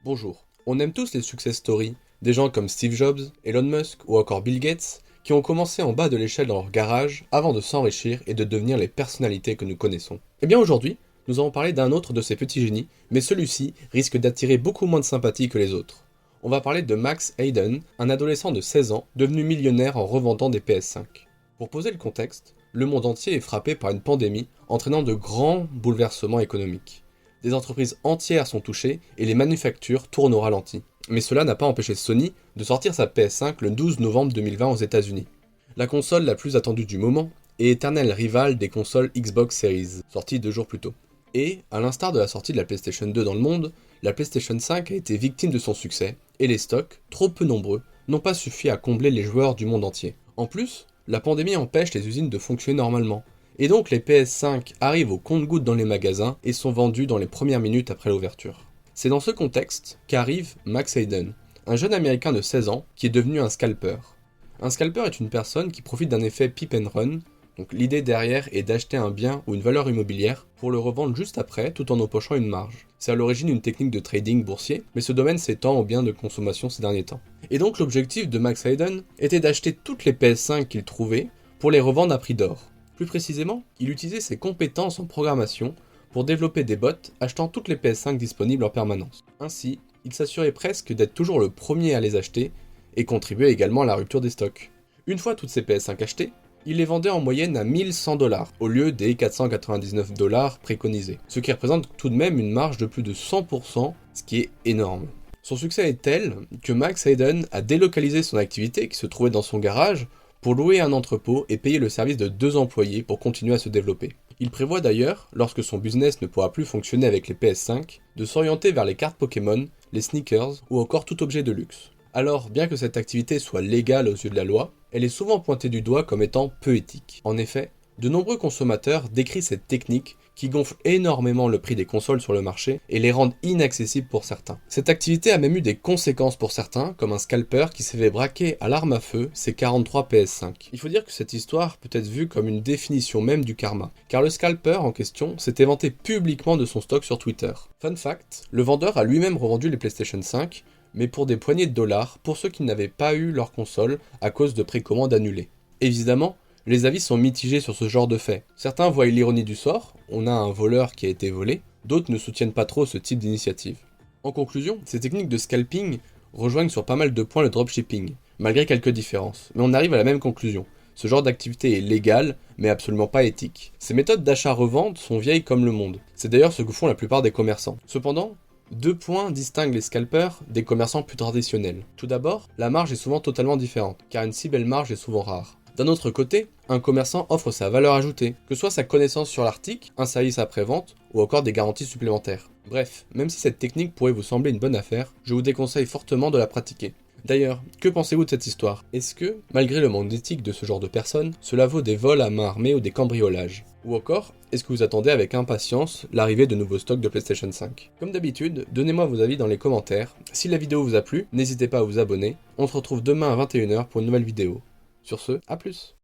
Bonjour. On aime tous les success stories, des gens comme Steve Jobs, Elon Musk ou encore Bill Gates, qui ont commencé en bas de l'échelle dans leur garage avant de s'enrichir et de devenir les personnalités que nous connaissons. Et bien aujourd'hui, nous allons parler d'un autre de ces petits génies, mais celui-ci risque d'attirer beaucoup moins de sympathie que les autres. On va parler de Max Hayden, un adolescent de 16 ans devenu millionnaire en revendant des PS5. Pour poser le contexte, le monde entier est frappé par une pandémie entraînant de grands bouleversements économiques. Des entreprises entières sont touchées et les manufactures tournent au ralenti. Mais cela n'a pas empêché Sony de sortir sa PS5 le 12 novembre 2020 aux États-Unis. La console la plus attendue du moment et éternelle rivale des consoles Xbox Series, sortie 2 jours plus tôt. Et, à l'instar de la sortie de la PlayStation 2 dans le monde, la PlayStation 5 a été victime de son succès, et les stocks, trop peu nombreux, n'ont pas suffi à combler les joueurs du monde entier. En plus, la pandémie empêche les usines de fonctionner normalement, et donc les PS5 arrivent au compte-gouttes dans les magasins et sont vendus dans les premières minutes après l'ouverture. C'est dans ce contexte qu'arrive Max Hayden, un jeune américain de 16 ans qui est devenu un scalper. Un scalper est une personne qui profite d'un effet pip and run, donc l'idée derrière est d'acheter un bien ou une valeur immobilière pour le revendre juste après tout en empochant une marge. C'est à l'origine une technique de trading boursier, mais ce domaine s'étend aux biens de consommation ces derniers temps. Et donc l'objectif de Max Hayden était d'acheter toutes les PS5 qu'il trouvait pour les revendre à prix d'or. Plus précisément, il utilisait ses compétences en programmation pour développer des bots achetant toutes les PS5 disponibles en permanence. Ainsi, il s'assurait presque d'être toujours le premier à les acheter et contribuait également à la rupture des stocks. Une fois toutes ces PS5 achetées, il les vendait en moyenne à 1100$ au lieu des 499$ préconisés, ce qui représente tout de même une marge de plus de 100%, ce qui est énorme. Son succès est tel que Max Hayden a délocalisé son activité qui se trouvait dans son garage pour louer un entrepôt et payer le service de 2 employés pour continuer à se développer. Il prévoit d'ailleurs, lorsque son business ne pourra plus fonctionner avec les PS5, de s'orienter vers les cartes Pokémon, les sneakers ou encore tout objet de luxe. Alors, bien que cette activité soit légale aux yeux de la loi, elle est souvent pointée du doigt comme étant peu éthique. En effet, de nombreux consommateurs décrivent cette technique qui gonfle énormément le prix des consoles sur le marché et les rend inaccessibles pour certains. Cette activité a même eu des conséquences pour certains, comme un scalper qui s'est fait braquer à l'arme à feu ses 43 PS5. Il faut dire que cette histoire peut être vue comme une définition même du karma, car le scalper en question s'était vanté publiquement de son stock sur Twitter. Fun fact, le vendeur a lui-même revendu les PlayStation 5, mais pour des poignées de dollars pour ceux qui n'avaient pas eu leur console à cause de précommandes annulées. Évidemment, les avis sont mitigés sur ce genre de fait. Certains voient l'ironie du sort, on a un voleur qui a été volé, d'autres ne soutiennent pas trop ce type d'initiative. En conclusion, ces techniques de scalping rejoignent sur pas mal de points le dropshipping, malgré quelques différences, mais on arrive à la même conclusion. Ce genre d'activité est légal, mais absolument pas éthique. Ces méthodes d'achat-revente sont vieilles comme le monde. C'est d'ailleurs ce que font la plupart des commerçants. Cependant, 2 points distinguent les scalpers des commerçants plus traditionnels. Tout d'abord, la marge est souvent totalement différente, car une si belle marge est souvent rare. D'un autre côté, un commerçant offre sa valeur ajoutée, que ce soit sa connaissance sur l'article, un service après-vente ou encore des garanties supplémentaires. Bref, même si cette technique pourrait vous sembler une bonne affaire, je vous déconseille fortement de la pratiquer. D'ailleurs, que pensez-vous de cette histoire? Est-ce que, malgré le manque d'éthique de ce genre de personnes, cela vaut des vols à main armée ou des cambriolages? Ou encore, est-ce que vous attendez avec impatience l'arrivée de nouveaux stocks de PlayStation 5? Comme d'habitude, donnez-moi vos avis dans les commentaires. Si la vidéo vous a plu, n'hésitez pas à vous abonner. On se retrouve demain à 21h pour une nouvelle vidéo. Sur ce, à plus!